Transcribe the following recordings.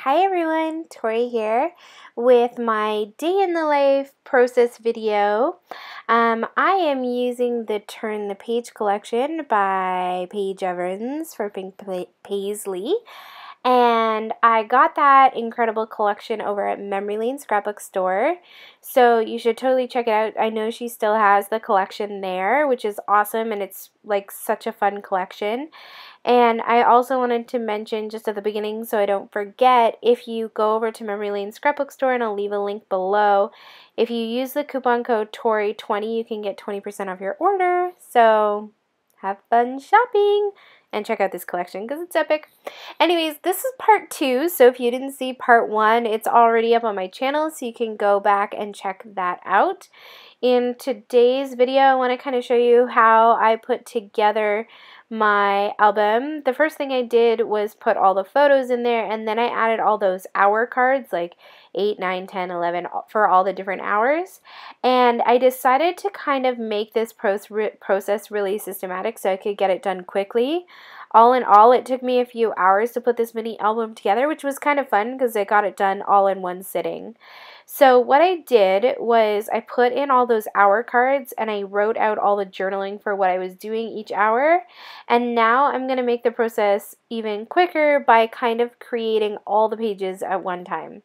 Hi everyone, Tori here with my day in the life process video. I am using the Turn the Page collection by Paige Evans for Pink Paisley. And I got that incredible collection over at Memory Lane Scrapbook Store. So you should totally check it out. I know she still has the collection there, which is awesome, and it's like such a fun collection. And I also wanted to mention just at the beginning, so I don't forget, if you go over to Memory Lane Scrapbook Store, and I'll leave a link below, if you use the coupon code TORI20, you can get 20% off your order. So have fun shopping and check out this collection because it's epic. Anyways, this is part 2, so if you didn't see part 1, it's already up on my channel, so you can go back and check that out. In today's video, I want to kind of show you how I put together my album. The first thing I did was put all the photos in there, and then I added all those hour cards, like 8, 9, 10, 11, for all the different hours. And I decided to kind of make this process really systematic so I could get it done quickly. All in all, it took me a few hours to put this mini album together, which was kind of fun because I got it done all in one sitting. So what I did was I put in all those hour cards and I wrote out all the journaling for what I was doing each hour. And now I'm going to make the process even quicker by kind of creating all the pages at one time.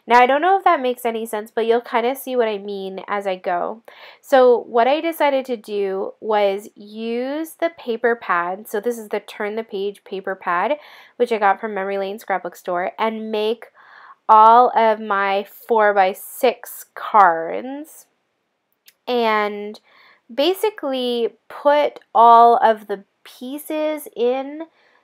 Now, I don't know if that makes any sense, but you'll kind of see what I mean as I go. So what I decided to do was use the paper pad. So this is the Turn the Page paper pad, which I got from Memory Lane Scrapbook Store, and make all of my 4x6 cards and basically put all of the pieces in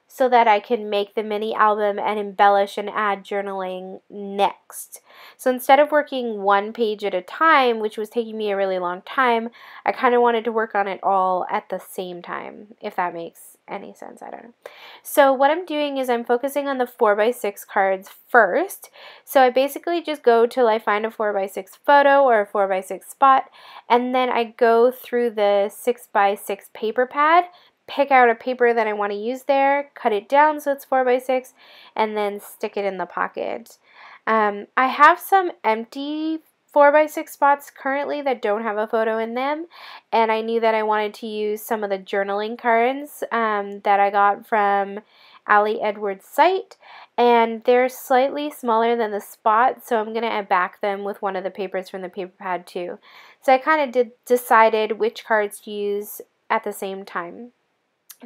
so that I can make the mini album and embellish and add journaling next. So instead of working one page at a time, which was taking me a really long time, I kind of wanted to work on it all at the same time, if that makes any sense. I don't know. So what I'm doing is I'm focusing on the 4x6 cards first. So I basically just go till I find a 4x6 photo or a 4x6 spot, and then I go through the 6x6 paper pad, pick out a paper that I want to use there, cut it down so it's 4x6, and then stick it in the pocket. I have some empty 4x6 spots currently that don't have a photo in them, and I knew that I wanted to use some of the journaling cards that I got from Ali Edwards' site, and they're slightly smaller than the spot, so I'm going to back them with one of the papers from the paper pad too. So I kind of decided which cards to use at the same time.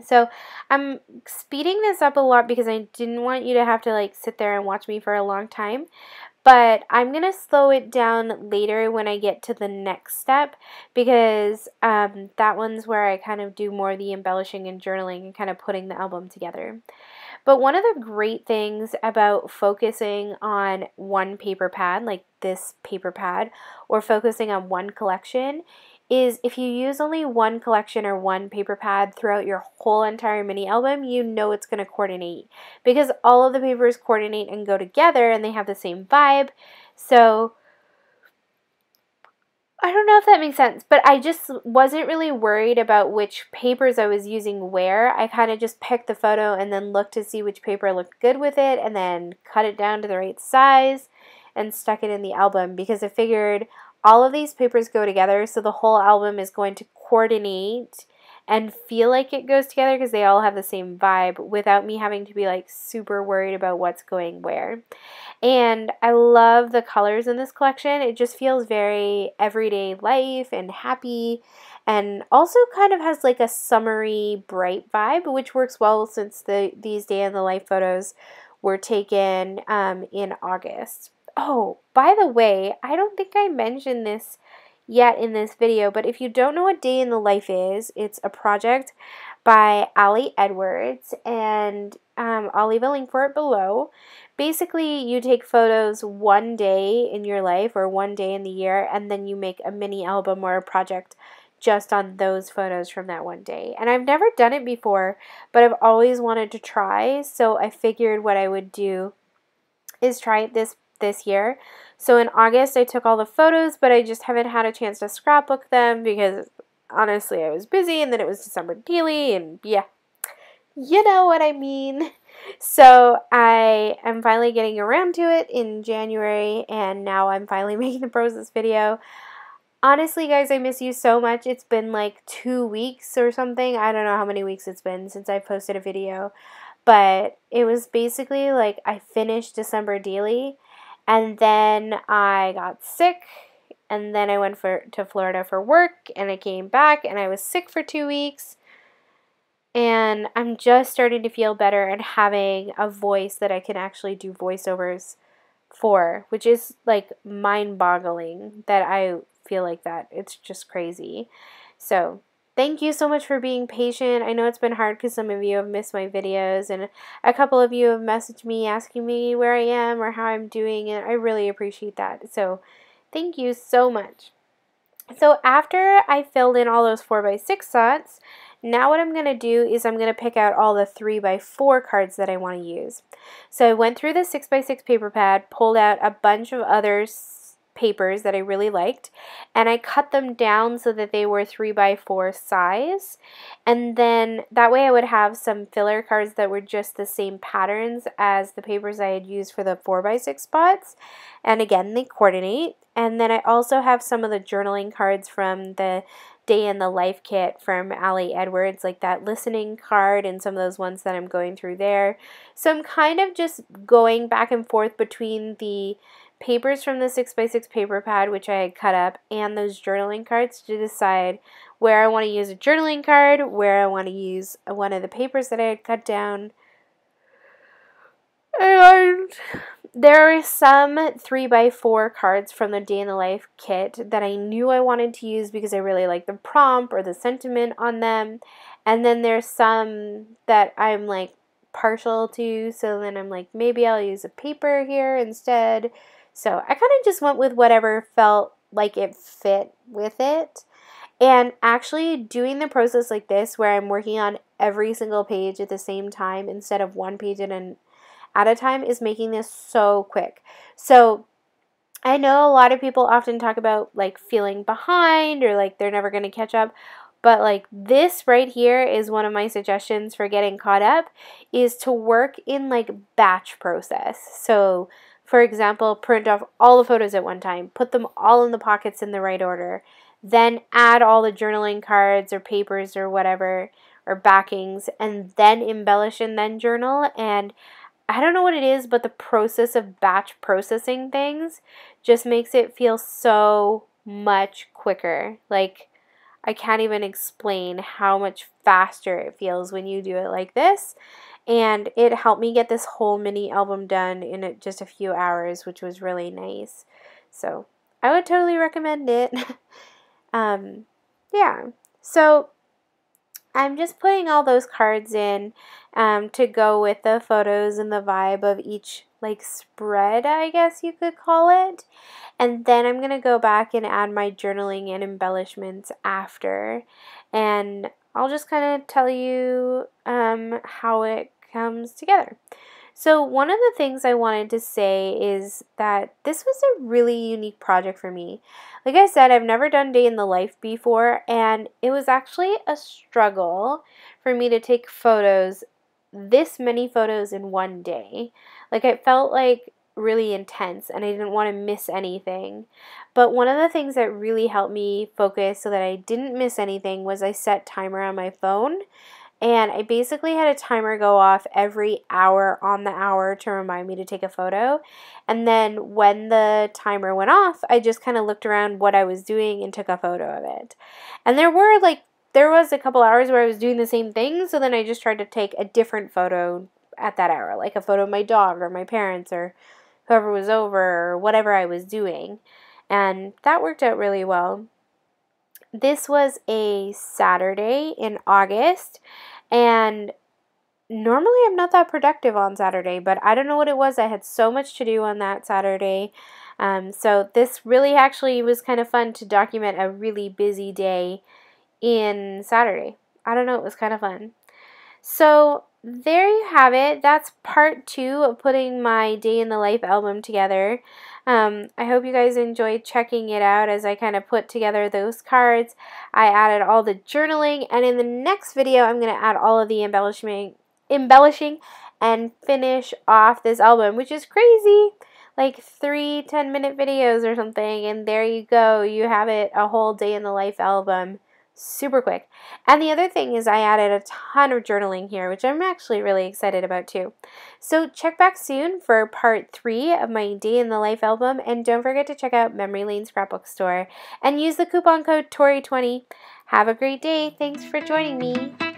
So I'm speeding this up a lot because I didn't want you to have to like sit there and watch me for a long time. But I'm going to slow it down later when I get to the next step, because that one's where I kind of do more of the embellishing and journaling and kind of putting the album together. But one of the great things about focusing on one paper pad, like this paper pad, or focusing on one collection, is if you use only one collection or one paper pad throughout your whole entire mini album, you know it's going to coordinate, because all of the papers coordinate and go together and they have the same vibe. So I don't know if that makes sense, but I just wasn't really worried about which papers I was using where. I kind of just picked the photo and then looked to see which paper looked good with it, and then cut it down to the right size and stuck it in the album, because I figured all of these papers go together, so the whole album is going to coordinate and feel like it goes together because they all have the same vibe without me having to be like super worried about what's going where. And I love the colors in this collection. It just feels very everyday life and happy, and also kind of has like a summery bright vibe, which works well since these day in the life photos were taken in August. Oh, by the way, I don't think I mentioned this yet in this video, but if you don't know what Day in the Life is, it's a project by Ali Edwards, and I'll leave a link for it below. Basically, you take photos one day in your life or one day in the year, and then you make a mini album or a project just on those photos from that one day. And I've never done it before, but I've always wanted to try, so I figured what I would do is try it this year. So in August I took all the photos, but I just haven't had a chance to scrapbook them because honestly I was busy, and then it was December daily, and yeah, you know what I mean. So I am finally getting around to it in January, and now I'm finally making the process video. Honestly, guys, I miss you so much. It's been like 2 weeks or something. I don't know how many weeks it's been since I posted a video. But it was basically like I finished December daily, and then I got sick, and then I went to Florida for work, and I came back, and I was sick for 2 weeks. And I'm just starting to feel better and having a voice that I can actually do voiceovers for, which is like mind-boggling that I feel like that. It's just crazy. So thank you so much for being patient. I know it's been hard because some of you have missed my videos, and a couple of you have messaged me asking me where I am or how I'm doing, and I really appreciate that. So thank you so much. So after I filled in all those 4x6 dots, now what I'm going to do is I'm going to pick out all the 3x4 cards that I want to use. So I went through the 6x6 paper pad, pulled out a bunch of other papers that I really liked, and I cut them down so that they were 3x4 size, and then that way I would have some filler cards that were just the same patterns as the papers I had used for the 4x6 spots, and again they coordinate. And then I also have some of the journaling cards from the Day in the Life kit from Ali Edwards, like that listening card and some of those ones that I'm going through there. So I'm kind of just going back and forth between the papers from the 6x6 paper pad, which I had cut up, and those journaling cards to decide where I want to use a journaling card, where I want to use one of the papers that I had cut down. And there are some 3x4 cards from the Day in the Life kit that I knew I wanted to use because I really like the prompt or the sentiment on them. And then there's some that I'm like partial to, so then I'm like, maybe I'll use a paper here instead. So I kind of just went with whatever felt like it fit with it. And actually doing the process like this, where I'm working on every single page at the same time instead of one page at a time, is making this so quick. So I know a lot of people often talk about like feeling behind or like they're never going to catch up, but like this right here is one of my suggestions for getting caught up, is to work in like batch process. So for example, print off all the photos at one time, put them all in the pockets in the right order, then add all the journaling cards or papers or whatever or backings, and then embellish and then journal. And I don't know what it is, but the process of batch processing things just makes it feel so much quicker. Like, I can't even explain how much faster it feels when you do it like this. And it helped me get this whole mini album done in just a few hours, which was really nice. So I would totally recommend it. Yeah. So I'm just putting all those cards in to go with the photos and the vibe of each like spread, I guess you could call it. And then I'm going to go back and add my journaling and embellishments after. And I'll just kind of tell you how it comes together. So one of the things I wanted to say is that this was a really unique project for me. Like I said, I've never done Day in the Life before, and it was actually a struggle for me to take photos, this many photos in one day. Like it felt like really intense, and I didn't want to miss anything. But one of the things that really helped me focus so that I didn't miss anything was I set timer on my phone. And I basically had a timer go off every hour on the hour to remind me to take a photo. And then when the timer went off, I just kind of looked around what I was doing and took a photo of it. And there was a couple hours where I was doing the same thing, so then I just tried to take a different photo at that hour, like a photo of my dog or my parents or whoever was over or whatever I was doing. And that worked out really well. This was a Saturday in August, and normally I'm not that productive on Saturday, but I don't know what it was. I had so much to do on that Saturday. So this really actually was kind of fun to document a really busy day in Saturday. I don't know, it was kind of fun. So there you have it. That's part 2 of putting my Day in the Life album together. I hope you guys enjoyed checking it out as I kind of put together those cards. I added all the journaling, and in the next video I'm going to add all of the embellishing and finish off this album, which is crazy. Like 3 10-minute videos or something, and there you go. You have it, a whole day in the life album. Super quick. And the other thing is I added a ton of journaling here, which I'm actually really excited about too. So check back soon for part 3 of my day in the life album, and don't forget to check out Memory Lane Scrapbook Store and use the coupon code TORI20. Have a great day. Thanks for joining me.